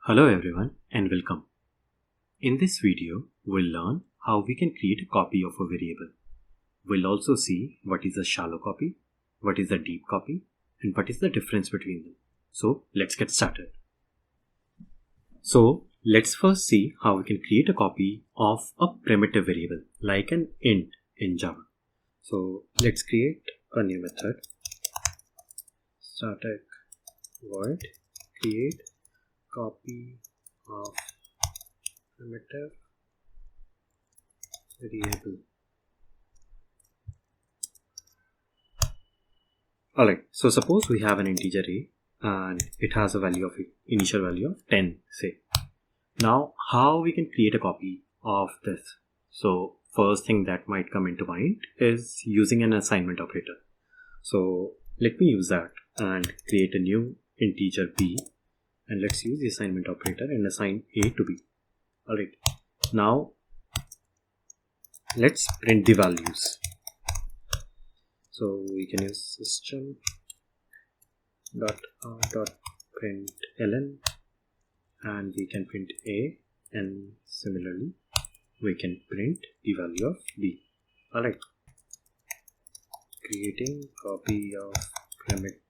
Hello everyone and welcome. In this video, we'll learn how we can create a copy of a variable. We'll also see what is a shallow copy, what is a deep copy, and what is the difference between them. So let's get started. So let's first see how we can create a copy of a primitive variable like an int in Java. So let's create a new method. Static void create copy of primitive variable. Alright, so suppose we have an integer a and it has a value of initial value of 10, say. Now, how we can create a copy of this? So, first thing that might come into mind is using an assignment operator. So, let me use that and create a new integer b, and let's use the assignment operator and assign a to b. Alright, now let's print the values. So we can use system dot println and we can print a, and similarly we can print the value of b. Alright, creating copy of primitive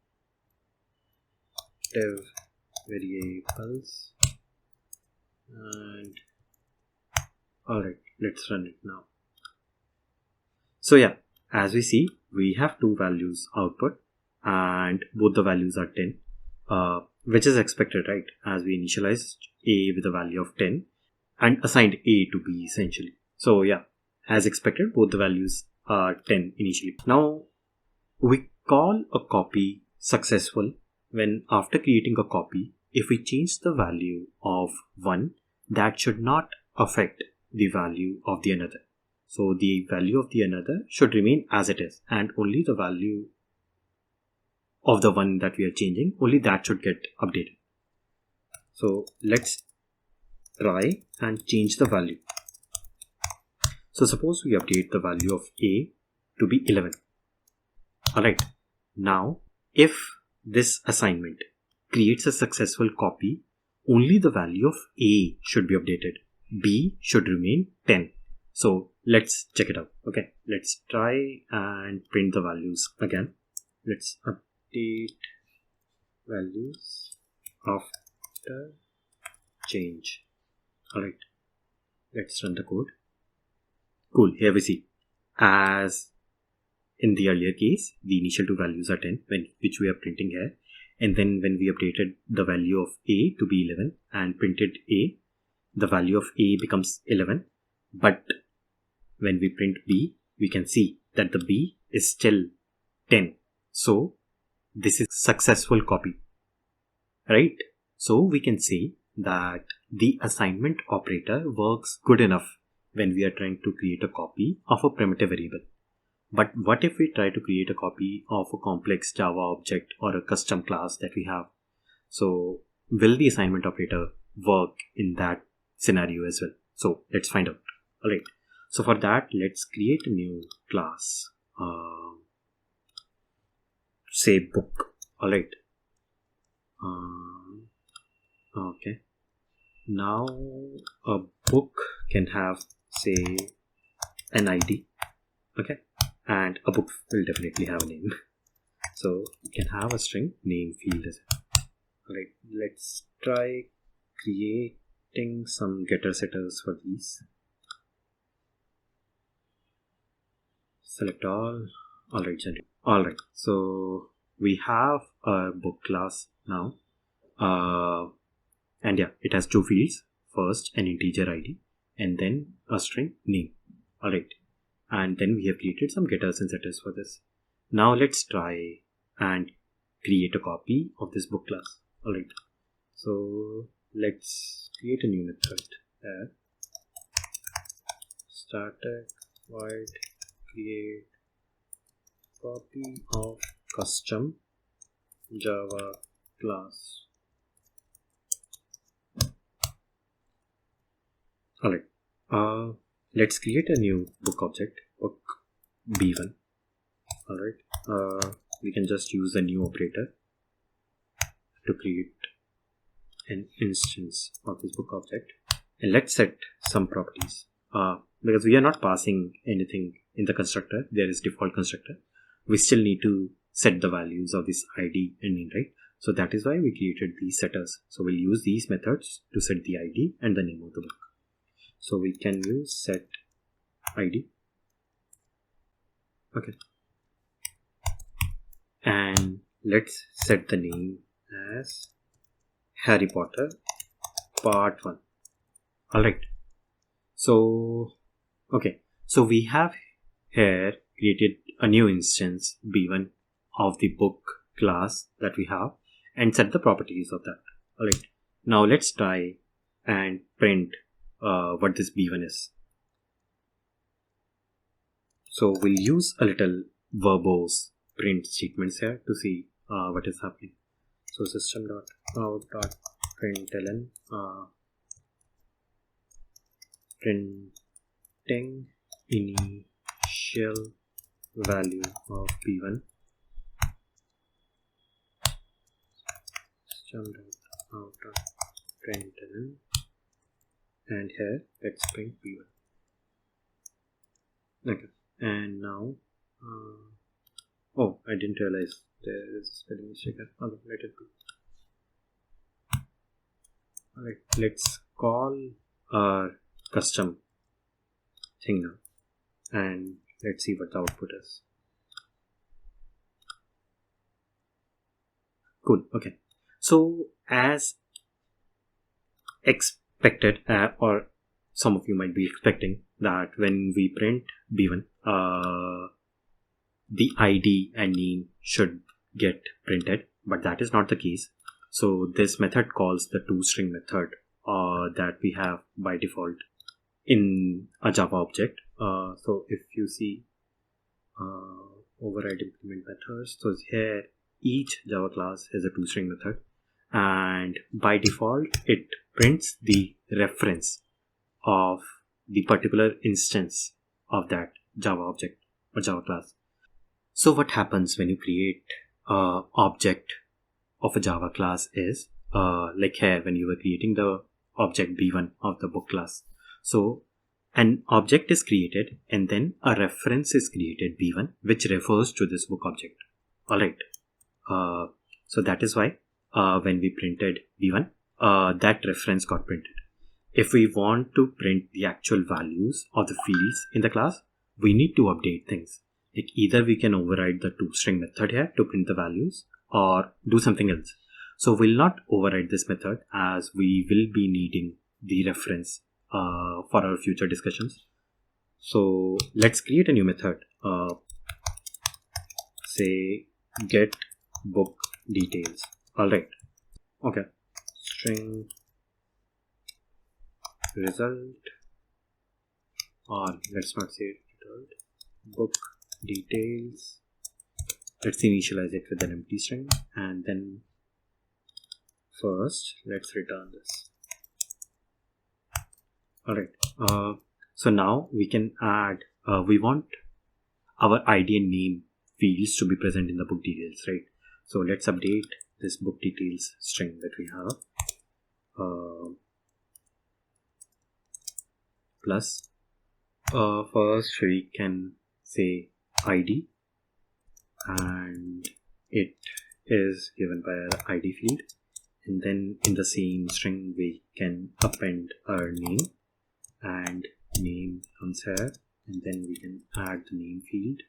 variables, and alright, let's run it now. So yeah, as we see, we have two values output and both the values are 10, which is expected, right? As we initialized a with a value of 10 and assigned a to b essentially. So yeah, as expected, both the values are 10 initially. Now we call a copy successful when after creating a copy, if we change the value of one, that should not affect the value of the another. So the value of the another should remain as it is, and only the value of the one that we are changing, only that should get updated. So let's try and change the value. So suppose we update the value of a to be 11. Alright, now if this assignment creates a successful copy, only the value of a should be updated. B should remain 10. So let's check it out. Okay, let's try and print the values again. Let's update values after change. Alright, let's run the code. Cool, here we see, as in the earlier case, the initial two values are 10, which we are printing here. And then when we updated the value of a to be 11 and printed a, the value of a becomes 11. But when we print b, we can see that the b is still 10. So this is successful copy, right? So we can say that the assignment operator works good enough when we are trying to create a copy of a primitive variable. But what if we try to create a copy of a complex Java object or a custom class that we have? So will the assignment operator work in that scenario as well? So let's find out. Alright, so for that, let's create a new class. Say book. Alright. Okay. Now a book can have, say, an ID. Okay. And a book will definitely have a name. So you can have a string name field as well. Alright, let's try creating some getter setters for these. Select all. Alright, generate. Alright, so we have a book class now. And yeah, it has two fields. First, an integer ID, and then a string name. Alright. And then we have created some getters and setters for this. Now let's try and create a copy of this book class. Alright, so let's create a new method there. Static void create copy of custom Java class. Alright, let's create a new book object, book b1. Alright, we can just use the new operator to create an instance of this book object, and let's set some properties. Because we are not passing anything in the constructor, there is default constructor. We still need to set the values of this ID and name, right? So that is why we created these setters. So we'll use these methods to set the ID and the name of the book. So we can use set ID. Okay. And let's set the name as Harry Potter Part 1. Alright. So, okay. So we have here created a new instance B1 of the book class that we have and set the properties of that. Alright. Now let's try and print what this B1 is. So we'll use a little verbose print statements here to see what is happening. So system.out.println printing initial value of b1 system.out.println, and here let's print b1. Okay, and now oh, I didn't realize there is a spelling mistake here. Okay, let it be. Alright, let's call our custom thing now and let's see what the output is. Cool. Okay, so as expected, or some of you might be expecting that when we print b1, the ID and name should get printed, but that is not the case. So this method calls the toString method that we have by default in a Java object. So if you see override implement methods, so here each Java class has a toString method, and by default it prints the reference of the particular instance of that Java object or Java class. So what happens when you create an object of a Java class is like here when you were creating the object b1 of the book class. So an object is created and then a reference is created b1 which refers to this book object. Alright. So that is why when we printed b1, that reference got printed. If we want to print the actual values of the fields in the class, we need to update things. Like either we can override the toString method here to print the values or do something else. So we'll not override this method as we will be needing the reference for our future discussions. So let's create a new method. Say get book details. Alright. Okay. String result, or let's not say result, book details. Let's initialize it with an empty string, and then first let's return this. Alright, so now we can add, we want our ID and name fields to be present in the book details, right? So let's update this book details string that we have. Plus first we can say ID, and it is given by our ID field, and then in the same string we can append our name, and name comes here, and then we can add the name field.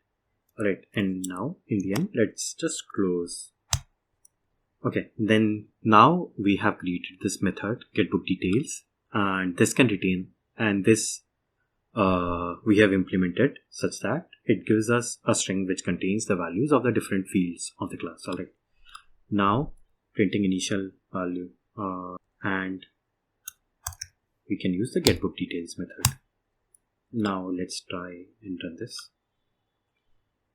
Alright, and now in the end let's just close. Okay, then now we have created this method get book details, and this can retain, and this we have implemented such that it gives us a string which contains the values of the different fields of the class. Alright, now printing initial value, and we can use the get book details method. Now let's try and run this.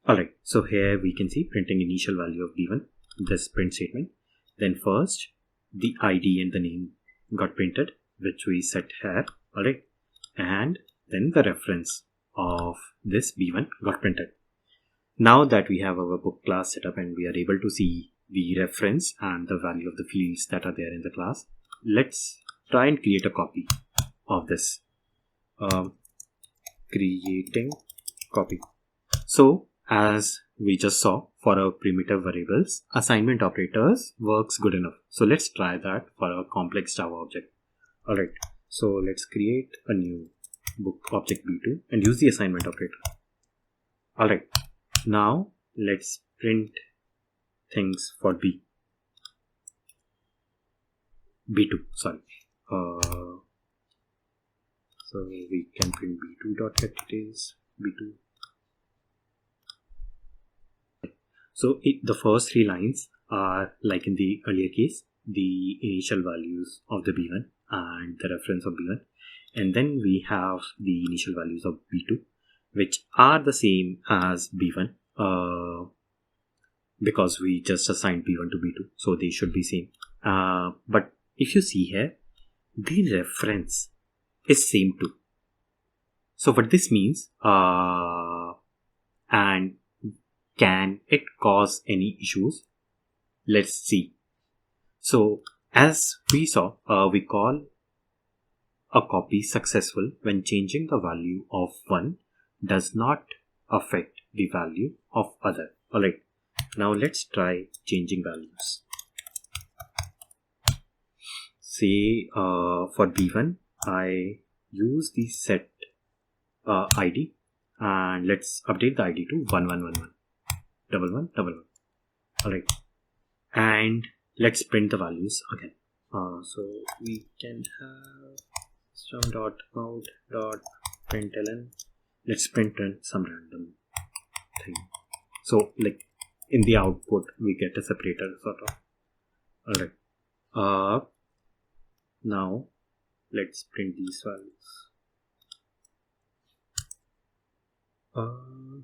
Alright, so here we can see printing initial value of b1, this print statement. Then first the ID and the name got printed, which we set here. Alright, and then the reference of this b1 got printed. Now that we have our book class set up and we are able to see the reference and the value of the fields that are there in the class, let's try and create a copy of this. Creating copy. So as we just saw, for our primitive variables, assignment operators works good enough. So let's try that for a complex Java object. Alright, so let's create a new book object B2 and use the assignment operator. Alright, now let's print things for B2, sorry. So we can print B2.getDetails, B2. So the first three lines are, like in the earlier case, the initial values of the B1 and the reference of B1. And then we have the initial values of B2, which are the same as B1 because we just assigned B1 to B2. So they should be same. But if you see here, the reference is same too. So what this means, and can it cause any issues? Let's see. So as we saw, we call a copy successful when changing the value of one does not affect the value of other. Alright, now let's try changing values. Say for B1, I use the set ID, and let's update the ID to 1111. 1111. Alright, and let's print the values again. So we can have system.out.println. Let's print some random thing. So like in the output we get a separator sort of. Alright. Now let's print these values.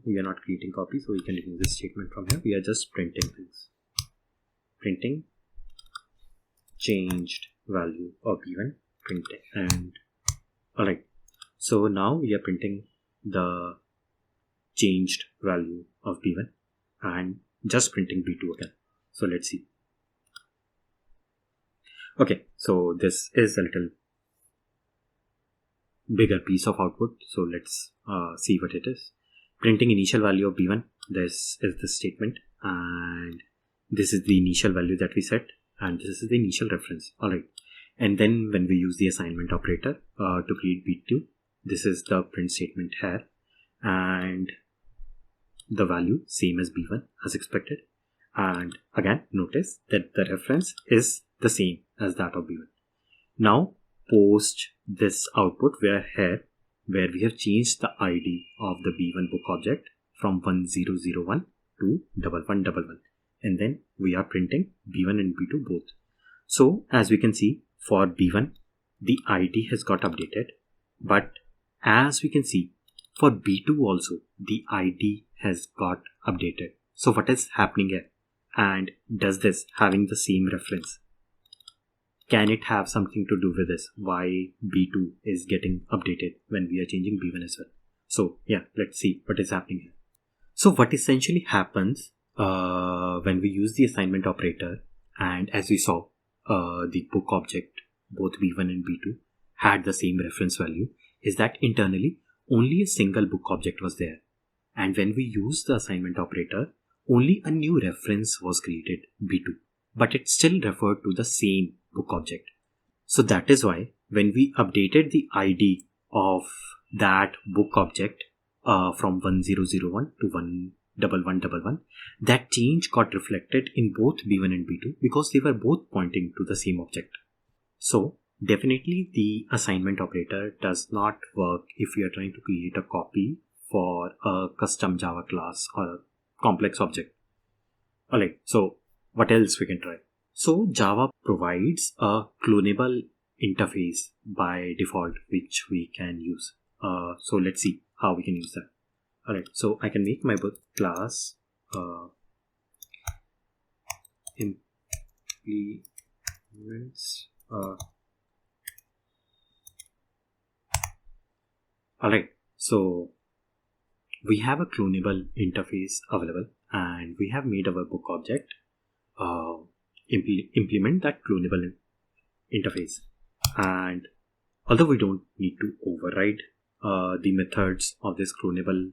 We are not creating copies, so we can remove this statement from here. We are just printing things. Printing changed value of B1, printing, and alright. So now we are printing the changed value of B1 and just printing B2 again. So let's see. Okay, so this is a little bigger piece of output. So let's see what it is. Printing initial value of B1. This is the statement, and this is the initial value that we set, and this is the initial reference. Alright, and then when we use the assignment operator to create B2, this is the print statement here, and the value same as B1 as expected. And again, notice that the reference is the same as that of B1. Now post this output where we have changed the ID of the B1 book object from 1001 to 1111, and then we are printing B1 and B2 both. So as we can see, for B1 the ID has got updated, but as we can see for B2 also the ID has got updated. So what is happening here, and does this having the same reference, can it have something to do with this, why B2 is getting updated when we are changing B1 as well? So yeah, let's see what is happening here. So what essentially happens when we use the assignment operator, and as we saw, the book object, both B1 and B2 had the same reference value, is that internally only a single book object was there, and when we use the assignment operator, only a new reference was created, B2, but it still referred to the same book object. So that is why when we updated the ID of that book object from 1001 to 1111, that change got reflected in both B1 and B2 because they were both pointing to the same object. So definitely the assignment operator does not work if we are trying to create a copy for a custom Java class or a complex object. Alright, so what else we can try? So Java provides a cloneable interface by default, which we can use. So let's see how we can use that. Alright, so I can make my class implements. Alright, so we have a clonable interface available, and we have made our book object implement that clonable interface. And although we don't need to override the methods of this cloneable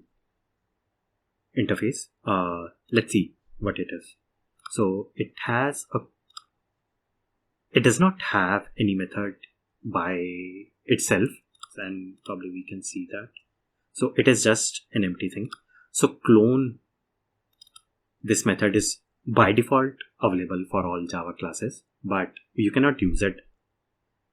interface, let's see what it is. So it does not have any method by itself, and probably we can see that. So it is just an empty thing. So clone, this method is by default available for all Java classes, but you cannot use it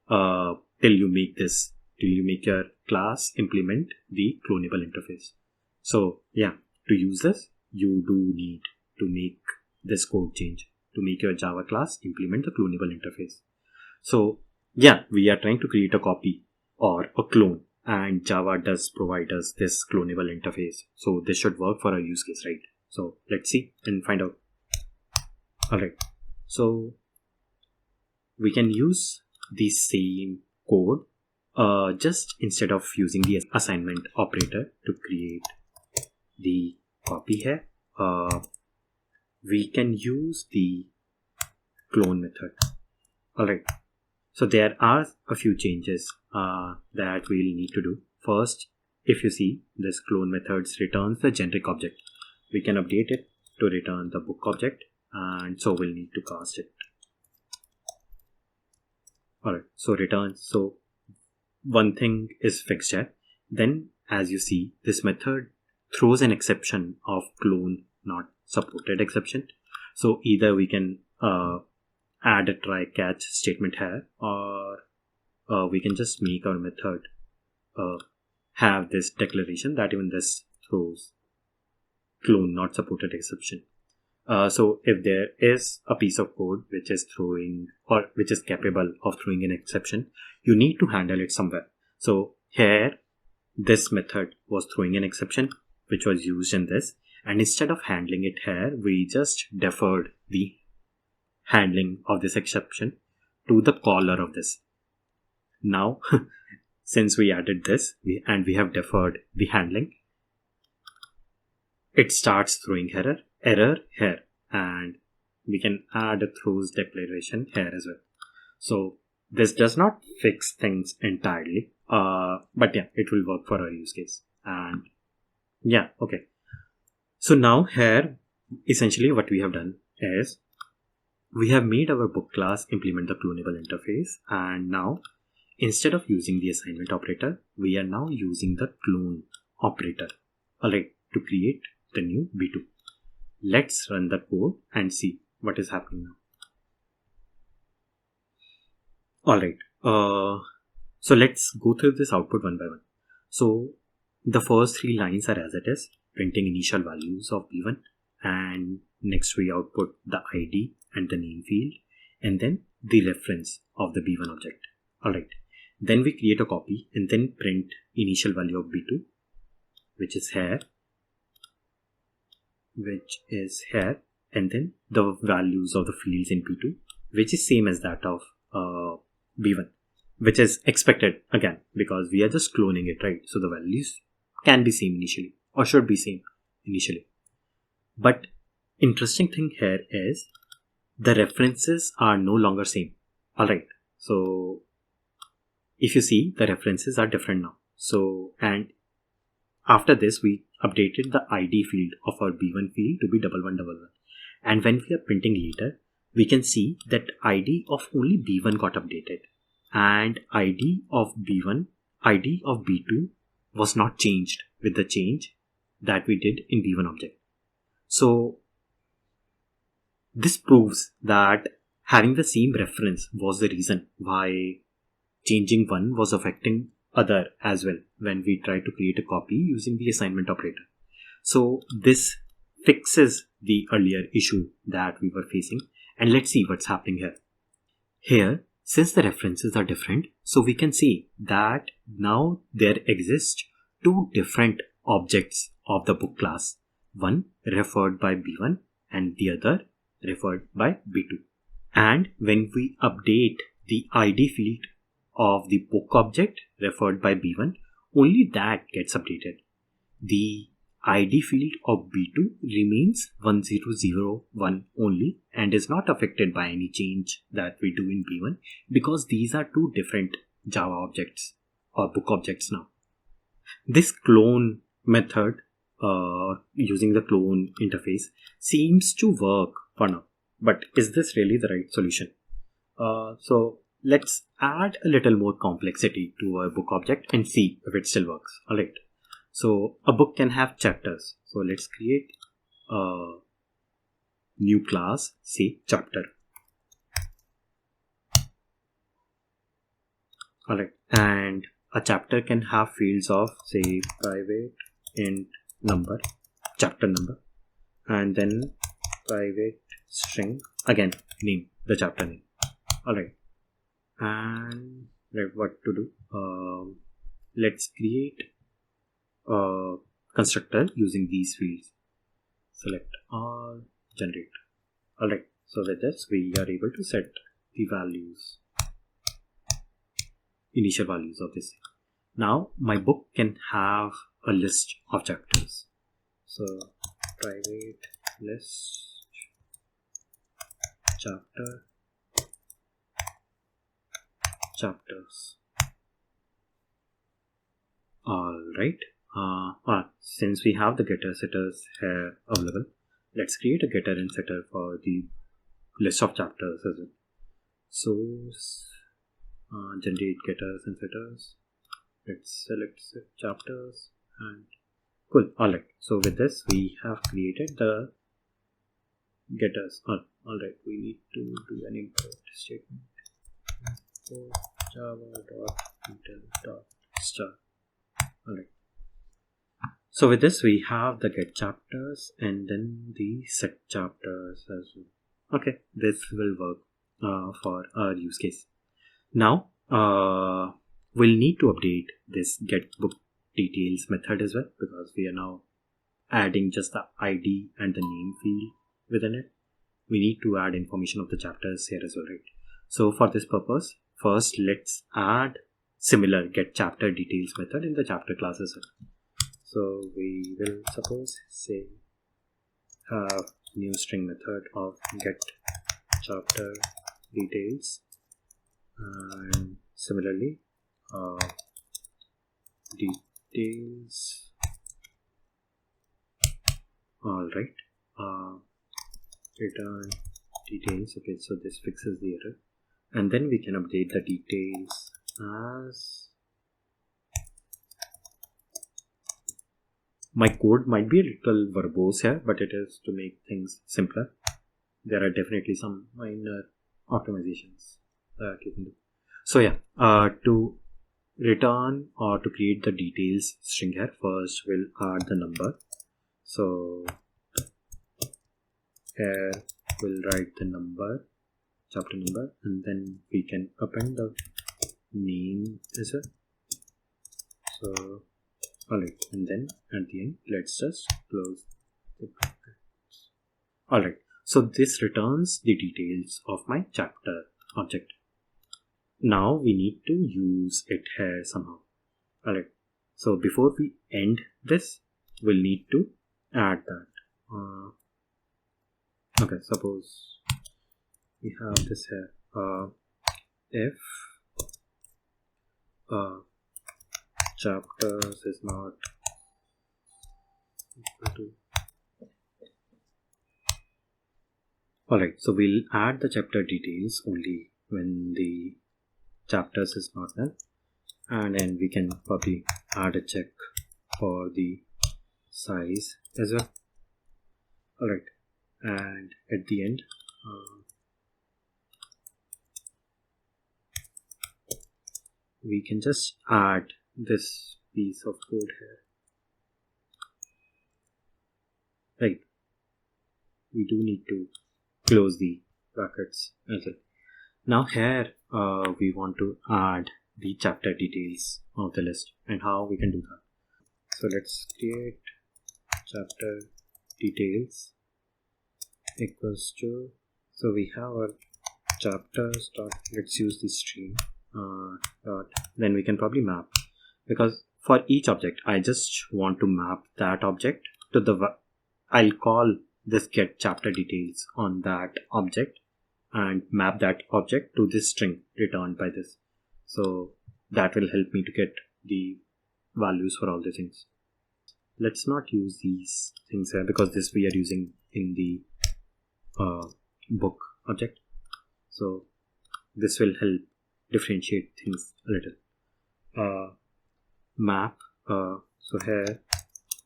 till you make your class implement the cloneable interface. So yeah, to use this, you do need to make this code change to make your Java class implement the cloneable interface. So yeah, we are trying to create a copy or a clone, and Java does provide us this cloneable interface. So this should work for our use case, right? So let's see and find out. Alright, so we can use the same code, just instead of using the assignment operator to create the copy here, we can use the clone method. Alright, so there are a few changes that we'll need to do. First, if you see, this clone methods returns the generic object. We can update it to return the book object, and so we'll need to cast it. Alright, so returns. So one thing is fixed here. Then as you see, this method throws an exception of clone not supported exception. So either we can add a try catch statement here, or we can just make our method have this declaration that even this throws clone not supported exception. So if there is a piece of code which is throwing or which is capable of throwing an exception, you need to handle it somewhere. So here this method was throwing an exception which was used in this, and instead of handling it here, we just deferred the handling of this exception to the caller of this. Now since we added this and we have deferred the handling, it starts throwing error here, and we can add a throws declaration here as well. So this does not fix things entirely, but yeah, it will work for our use case. And yeah, okay, so now here essentially what we have done is we have made our book class implement the cloneable interface, and now instead of using the assignment operator, we are now using the clone operator, alright, to create the new B2. Let's run the code and see what is happening now. Alright, so let's go through this output one by one. So the first 3 lines are as it is, printing initial values of B1, and next we output the ID and the name field, and then the reference of the B1 object. Alright, then we create a copy and then print initial value of B2, which is here, and then the values of the fields in B2, which is same as that of B1, which is expected again because we are just cloning it, right? So the values can be same initially or should be same initially. But interesting thing here is the references are no longer same. Alright, so if you see, the references are different now. So, and after this we updated the ID field of our B1 field to be 1111, and when we are printing later, we can see that ID of only B1 got updated, and ID of B2 was not changed with the change that we did in B1 object. So this proves that having the same reference was the reason why changing one was affecting other as well when we try to create a copy using the assignment operator. So this fixes the earlier issue that we were facing, and let's see what's happening here. Here, since the references are different, so we can see that now there exist 2 different objects of the book class, one referred by B1 and the other referred by B2. And when we update the ID field of the book object referred by B1, only that gets updated. The ID field of B2 remains 1001 only and is not affected by any change that we do in B1 because these are two different Java objects or book objects now. This clone method using the clone interface seems to work for now, but is this really the right solution? So let's add a little more complexity to our book object and see if it still works. Alright, so a book can have chapters. So let's create a new class, say chapter. Alright, and a chapter can have fields of say private int number, chapter number, and then private string, again name, the chapter name. Alright, and what to do? Let's create a constructor using these fields. Select all, generate. Alright, so with this we are able to set the values, initial values of this. Now my book can have a list of chapters. So private list chapters. Alright, since we have the getter setters here available, let's create a getter and setter for the list of chapters as well. Source, generate getters and setters. Let's select chapters and cool. Alright, so with this we have created the getters. Alright, we need to do an import statement. Import java.detail.star. Alright, so with this we have the get chapters and then the set chapters as well. Okay, this will work for our use case. Now we'll need to update this get book details method as well, because we are now adding just the ID and the name field within it. We need to add information of the chapters here as well, right? So for this purpose, first let's add similar get chapter details method in the chapter class as well. So we will suppose say have new string method of get chapter details, and similarly details. Alright, return details. Okay, so this fixes the error, and then we can update the details as my code might be a little verbose here, but it is to make things simpler. There are definitely some minor optimizations that you can do. So yeah, to return or to create the details string here, first we'll add the number. So here we'll write the number, chapter number, and then we can append the name as well. So alright, and then at the end let's just close the brackets. Alright, so this returns the details of my chapter object. Now we need to use it here somehow. Alright, so before we end this, we'll need to add that. Okay, suppose we have this here. If chapters is not equal to. Alright, so we'll add the chapter details only when the chapters is not null, and then we can probably add a check for the size as well. Alright, and at the end we can just add this piece of code here. Right, we do need to close the brackets as well. Now here we want to add the chapter details of the list, and how we can do that. So let's create chapter details equals to, so we have our chapters dot, let's use the stream dot, then we can probably map, because for each object I just want to map that object to the I'll call this get chapter details on that object and map that object to this string returned by this. So that will help me to get the values for all the things. Let's not use these things here because this we are using in the book object. So this will help differentiate things a little. Map. So here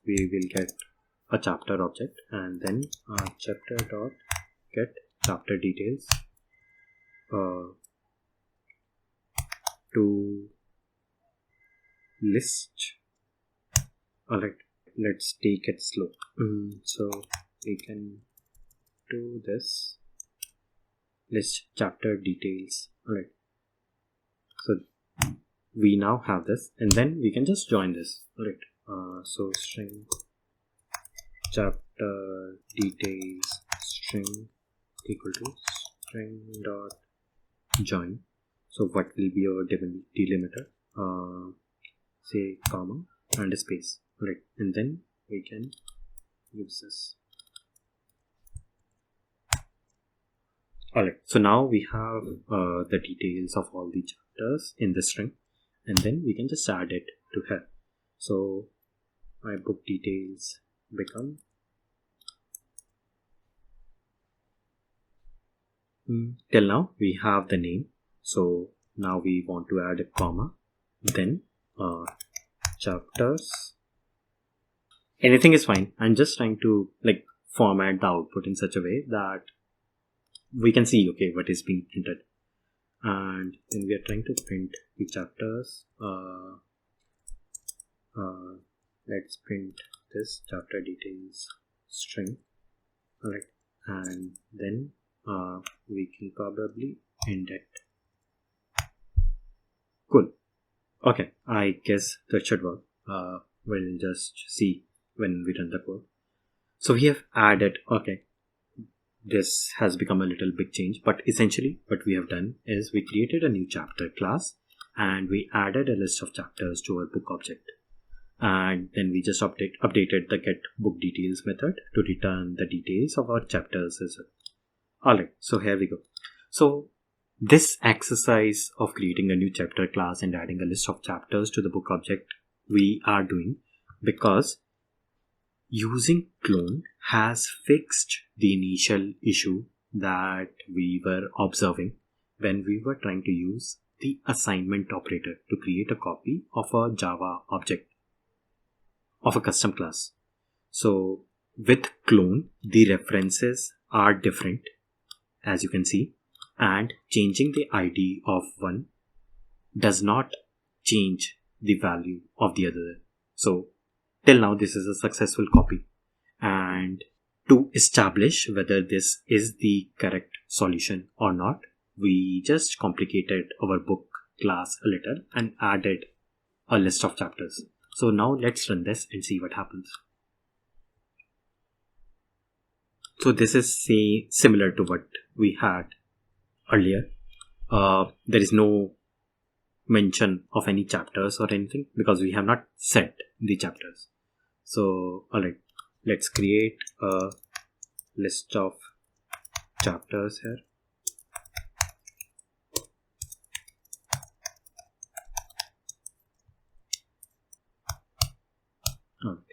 we will get a chapter object and then chapter dot get chapter details to list. Alright, let's take it slow. So we can do this list chapter details. Alright, so we now have this and then we can just join this. Alright, so string chapter details string equal to string dot join. So what will be our delimiter? Say comma and a space, right? And then we can use this. Alright, so now we have the details of all the chapters in the string, and then we can just add it to here. So my book details become till now we have the name. So now we want to add a comma, then chapters. Anything is fine. I'm just trying to like format the output in such a way that we can see okay what is being printed. And when we are trying to print the chapters, let's print this chapter details string. Alright, and then we can probably end it. Cool. Okay, I guess that should work. We'll just see when we run the code. So we have added, okay, this has become a little big change, but essentially what we have done is we created a new chapter class and we added a list of chapters to our book object. And then we just updated the get book details method to return the details of our chapters as well. Alright, so here we go. So this exercise of creating a new chapter class and adding a list of chapters to the book object we are doing because using clone has fixed the initial issue that we were observing when we were trying to use the assignment operator to create a copy of a Java object of a custom class. So with clone, the references are different, as you can see, and changing the ID of one does not change the value of the other. So till now this is a successful copy, and to establish whether this is the correct solution or not, we just complicated our book class a little and added a list of chapters. So now let's run this and see what happens. So this is similar to what we had earlier. There is no mention of any chapters or anything because we have not set the chapters. So alright, let's create a list of chapters here.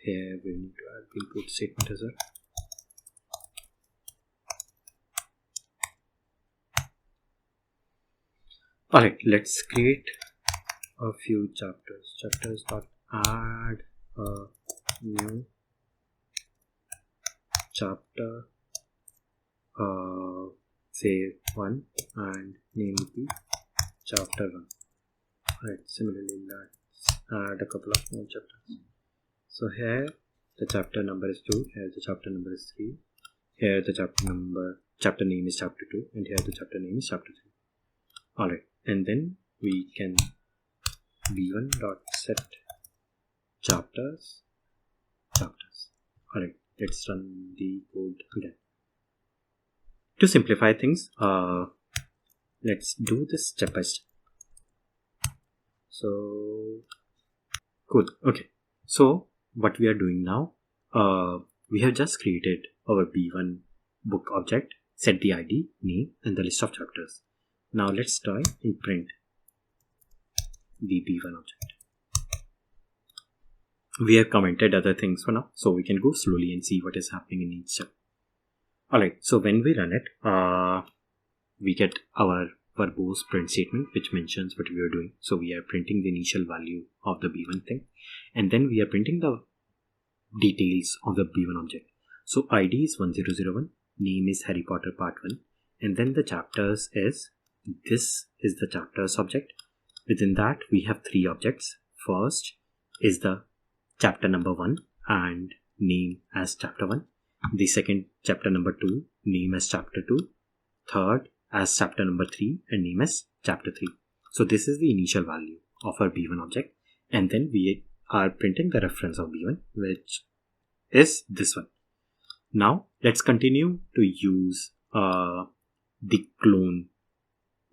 Here we need to add the input statement as well. Alright, let's create a few chapters. Chapters dot add a new chapter, say 1, and name will be chapter 1. Alright, similarly let's add a couple of more chapters. So here the chapter number is 2, here the chapter number is 3, here the chapter name is chapter 2, and here the chapter name is chapter 3. Alright, and then we can v1.set chapters. Alright, let's run the code again. To simplify things, let's do this step by step. So cool. Okay, so what we are doing now we have just created our B1 book object, set the ID, name, and the list of chapters. Now let's try and print the B1 object. We have commented other things for now, so we can go slowly and see what is happening in each step. Alright, so when we run it, we get our verbose print statement which mentions what we are doing. So we are printing the initial value of the B1 thing, and then we are printing the details of the B1 object. So ID is 1001, name is Harry Potter Part 1, and then the chapters is, this is the chapters object. Within that we have three objects. First is the chapter number 1 and name as chapter 1. The second, chapter number 2, name as chapter 2. Third as chapter number 3 and name as chapter 3. So this is the initial value of our B1 object, and then we are printing the reference of B1, which is this one. Now let's continue to use the clone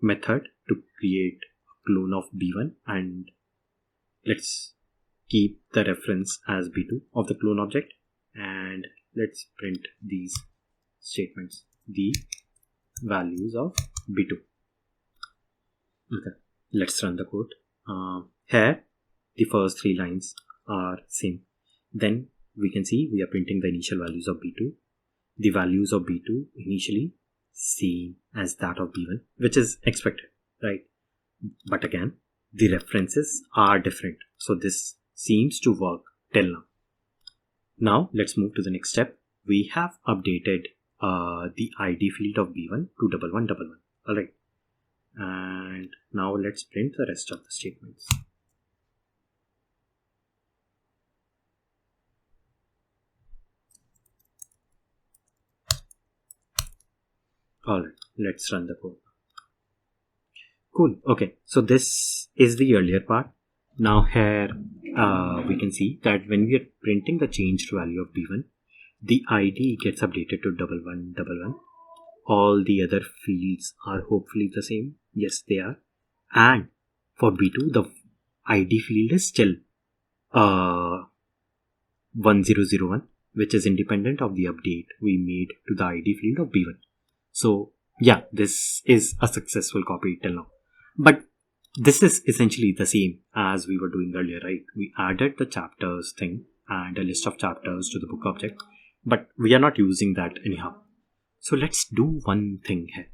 method to create a clone of B1, and let's keep the reference as B2 of the clone object, and let's print these statements, the values of B2. Okay, let's run the code. Here the first three lines are same. Then we can see we are printing the initial values of B2. The values of B2 initially same as that of B1, which is expected, right? But again, the references are different, so this seems to work till now. Now let's move to the next step. We have updated the ID field of B1 to 1111. Alright, and now let's print the rest of the statements. Alright, let's run the code. Cool. Okay, so this is the earlier part. Now here we can see that when we are printing the changed value of B1, the ID gets updated to 1111. All the other fields are hopefully the same. Yes, they are. And for B2, the ID field is still 1001, which is independent of the update we made to the ID field of B1. So yeah, this is a successful copy till now. But this is essentially the same as we were doing earlier, right? We added the chapters thing and a list of chapters to the book object, but we are not using that anyhow. So let's do one thing here.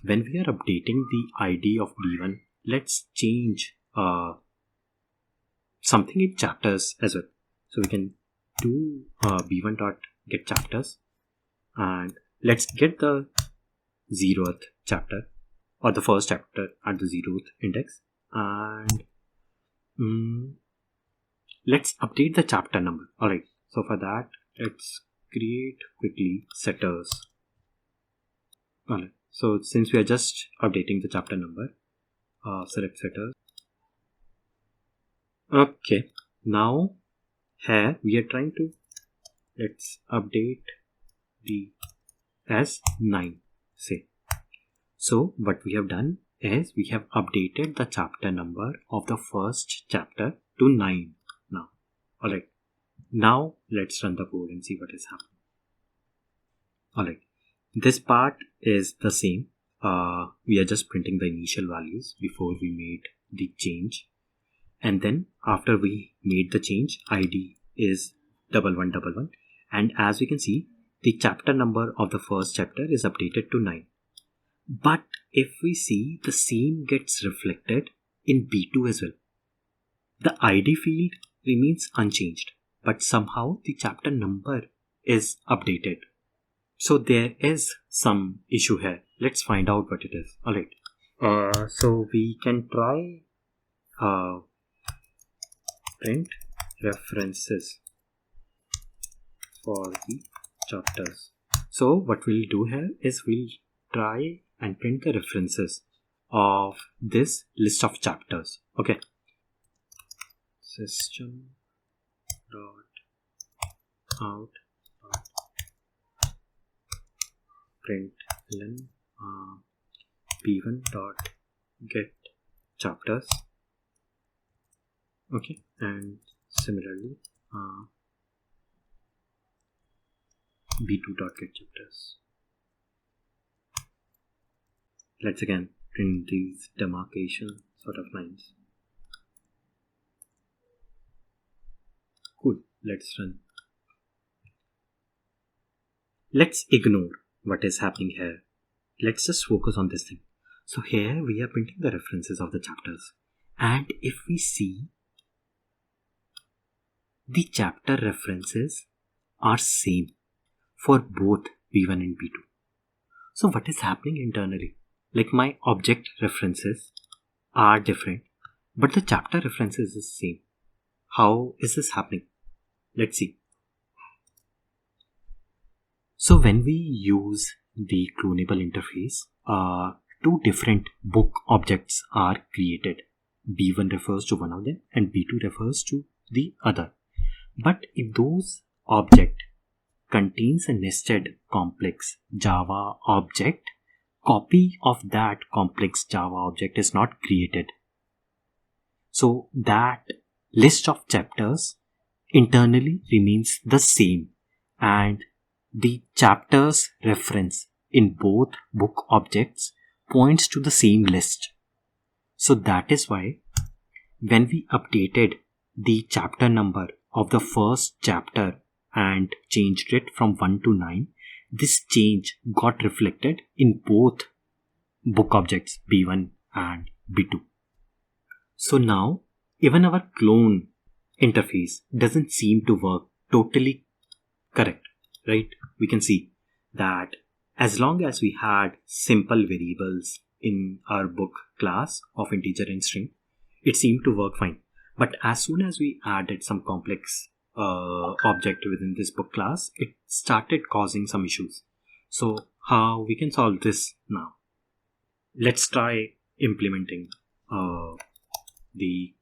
When we are updating the ID of B1, let's change something in chapters as well. So we can do b1.getChapters, and let's get the 0th chapter or the first chapter at the 0th index, and let's update the chapter number. Alright, so for that let's create quickly setters. Alright, so since we are just updating the chapter number, select setters. Okay, now here we are trying to, let's update the as 9, say. So what we have done is we have updated the chapter number of the first chapter to 9 now. Alright, now let's run the code and see what is happening. Alright, this part is the same. We are just printing the initial values before we made the change, and then after we made the change, ID is 1111, and as we can see, the chapter number of the first chapter is updated to 9. But if we see, the same gets reflected in B2 as well. The ID field remains unchanged, but somehow the chapter number is updated. So there is some issue here. Let's find out what it is. Alright, so we can try print references for the chapters. So what we'll do here is we'll try and print the references of this list of chapters. Okay, system dot out dot println b1 dot get chapters. Okay, and similarly b2.getChapters. Let's again print these demarcation sort of lines. Cool, let's run. Let's ignore what is happening here. Let's just focus on this thing. So here we are printing the references of the chapters. And if we see, the chapter references are same for both B1 and B2. So what is happening internally? Like my object references are different, but the chapter references is same. How is this happening? Let's see. So when we use the cloneable interface, two different book objects are created. B1 refers to one of them and B2 refers to the other. But if those object contains a nested complex Java object, copy of that complex Java object is not created. So that list of chapters internally remains the same, and the chapters reference in both book objects points to the same list. So that is why when we updated the chapter number of the first chapter and changed it from 1 to 9, this change got reflected in both book objects B1 and B2. So now even our clone interface doesn't seem to work totally correct, right? We can see that as long as we had simple variables in our book class of integer and string, it seemed to work fine. But as soon as we added some complex object within this book class, it started causing some issues. So how we can solve this now? Let's try implementing the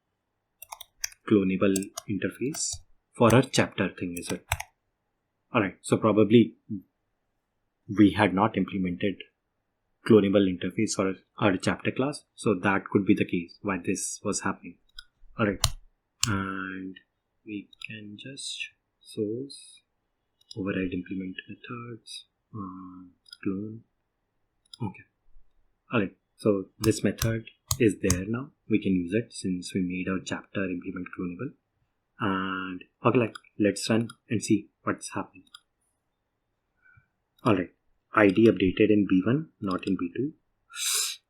cloneable interface for our chapter thing, is it? Alright, so probably we had not implemented cloneable interface for our chapter class, so that could be the case why this was happening. Alright, and we can just source override implement methods clone. Okay, alright, so this method is there now. We can use it since we made our chapter implement cloneable. And okay, let's run and see what's happening. Alright, ID updated in B1, not in B2.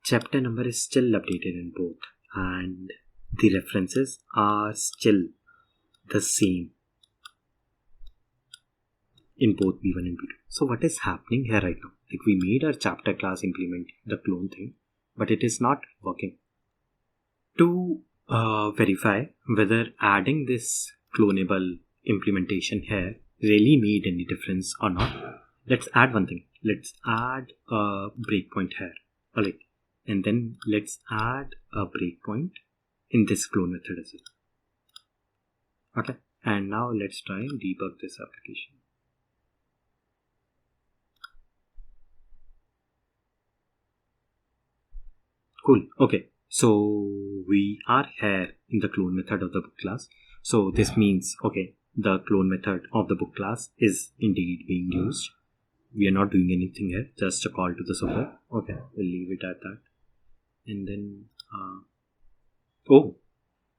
Chapter number is still updated in both, and the references are still the same in both B1 and B2. So what is happening here right now? Like we made our chapter class implement the clone thing, but it is not working. To verify whether adding this cloneable implementation here really made any difference or not, let's add one thing. Let's add a breakpoint here. Alright, and then let's add a breakpoint in this clone method as well. Okay, and now let's try and debug this application. Cool. Okay, so we are here in the clone method of the book class. So this means, okay, the clone method of the book class is indeed being used. We are not doing anything here, just a call to the super. Okay, we'll leave it at that. And then, oh,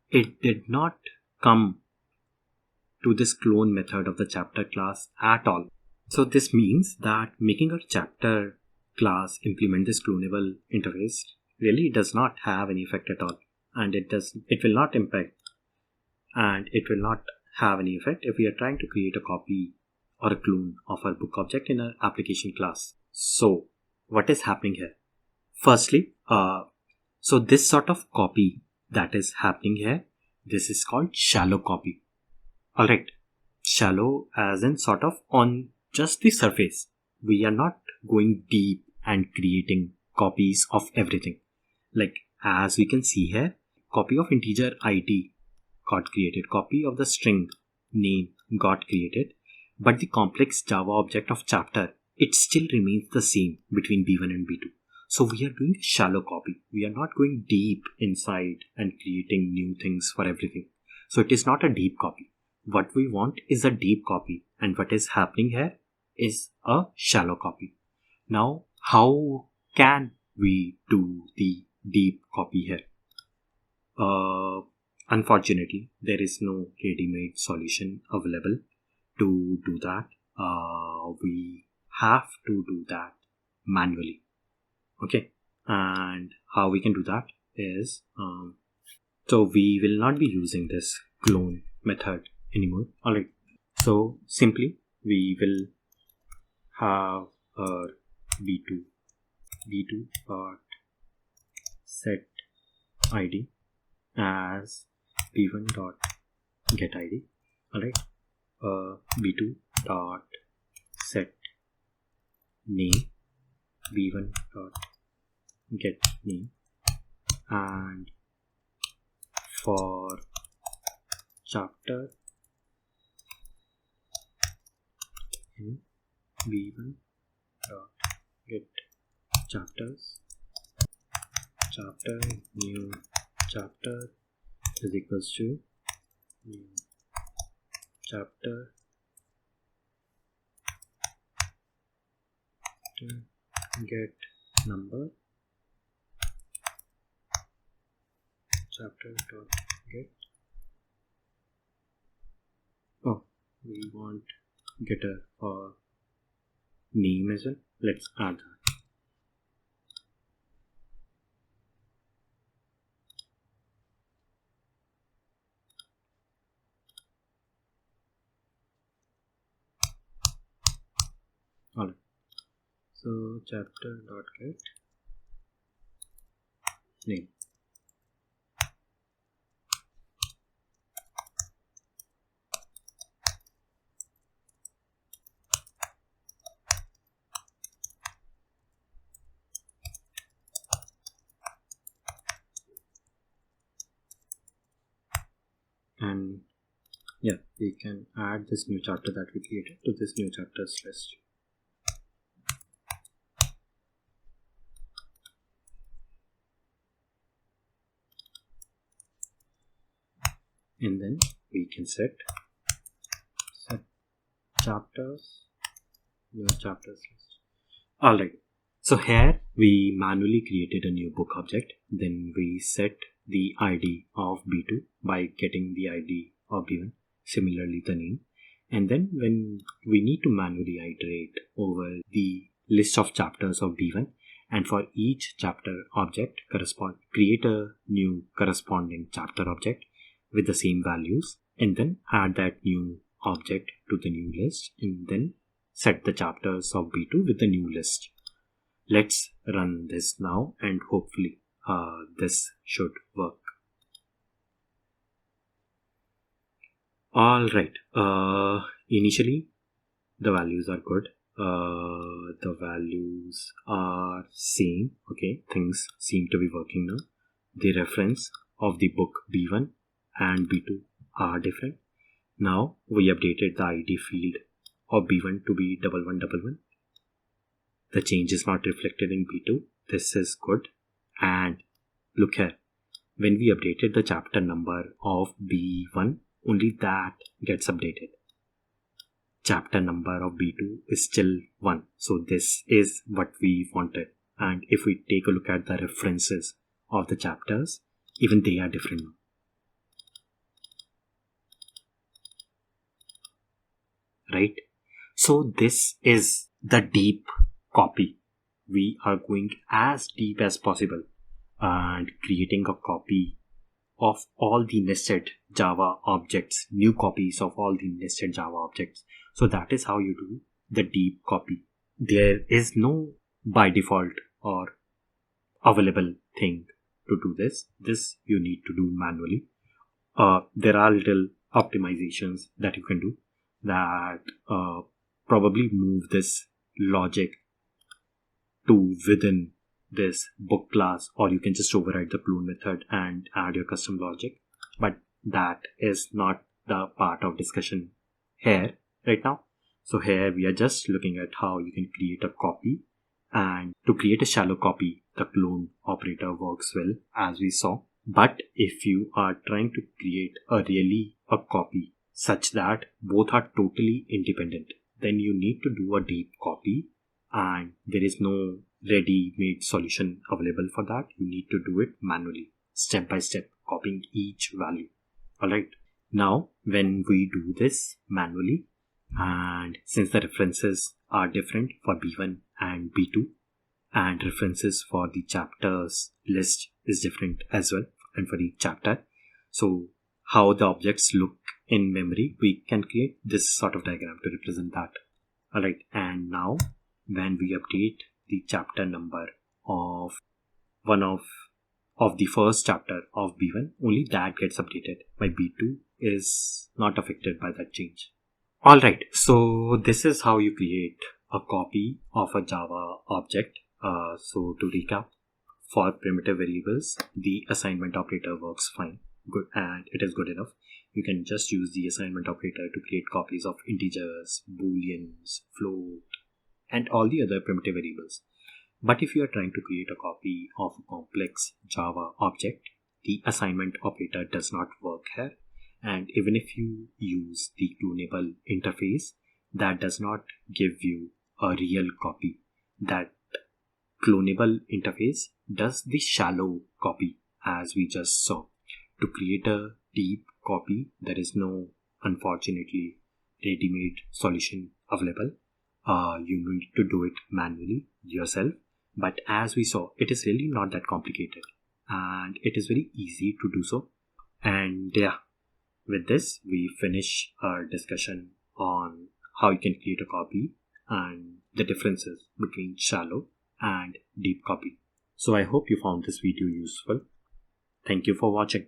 it did not come to this clone method of the chapter class at all. So this means that making our chapter class implement this cloneable interface really does not have any effect at all, and it will not impact, and it will not have any effect if we are trying to create a copy or a clone of our book object in our application class. So what is happening here? Firstly, so this sort of copy that is happening here, this is called shallow copy. Alright, shallow as in sort of on just the surface. We are not going deep and creating copies of everything. Like as we can see here, copy of integer ID got created, copy of the string name got created, but the complex Java object of chapter, it still remains the same between B1 and B2. So we are doing a shallow copy. We are not going deep inside and creating new things for everything. So it is not a deep copy. What we want is a deep copy. And what is happening here? is a shallow copy. Now, how can we do the deep copy here? Unfortunately, there is no ready-made solution available to do that. We have to do that manually. Okay, and how we can do that is so we will not be using this clone method anymore. Alright, so simply we will have a v2 dot set id as v1 dot get id. Alright, v2 dot set name v1 dot get name, and for chapter in v1 dot get chapters, chapter new chapter is equals to new chapter to get number chapter dot get. Oh, we want getter for name as well. Let's add that. Alright, so chapter dot get name. And yeah, we can add this new chapter that we created to this new chapters list. And then we can set chapters, new chapters list. Alright, so here we manually created a new book object. Then we set the ID of B2 by getting the ID of B1, similarly the name. And then when we need to manually iterate over the list of chapters of B1, and for each chapter object create a new corresponding chapter object with the same values, and then add that new object to the new list, and then set the chapters of B2 with the new list. Let's run this now, and hopefully this should work. Alright, initially the values are good. The values are same. Okay, things seem to be working now. The reference of the book B1 and B2 are different. Now we updated the ID field of B1 to be 1111. The change is not reflected in B2. This is good. And look here, when we updated the chapter number of B1, only that gets updated. Chapter number of B2 is still 1. So this is what we wanted. And if we take a look at the references of the chapters, even they are different now. Right? So this is the deep copy. We are going as deep as possible and creating a copy of all the nested Java objects, new copies of all the nested Java objects. So that is how you do the deep copy. There is no by default or available thing to do this. This you need to do manually. There are little optimizations that you can do that probably move this logic to within this book class, or you can just override the clone method and add your custom logic, but that is not the part of discussion here right now. So here we are just looking at how you can create a copy, and to create a shallow copy the clone operator works well, as we saw. But if you are trying to create a copy such that both are totally independent, then you need to do a deep copy, and there is no ready-made solution available for that. You need to do it manually, step by step, copying each value. Alright, now when we do this manually, and since the references are different for B1 and B2, and references for the chapters list is different as well, and for each chapter, so how the objects look in memory, we can create this sort of diagram to represent that. Alright, and now when we update the chapter number of one of the first chapter of B1, only that gets updated. My B2 is not affected by that change. Alright, so this is how you create a copy of a Java object. So to recap, for primitive variables, the assignment operator works fine, good, and it is good enough. You can just use the assignment operator to create copies of integers, booleans, float, and all the other primitive variables. But if you are trying to create a copy of a complex Java object, the assignment operator does not work here. And even if you use the cloneable interface, that does not give you a real copy. That cloneable interface does the shallow copy, as we just saw. To create a deep copy, there is no, unfortunately, ready-made solution available. You need to do it manually yourself. But as we saw, it is really not that complicated, and it is very easy to do so. And yeah, with this, we finish our discussion on how you can create a copy and the differences between shallow and deep copy. So I hope you found this video useful. Thank you for watching.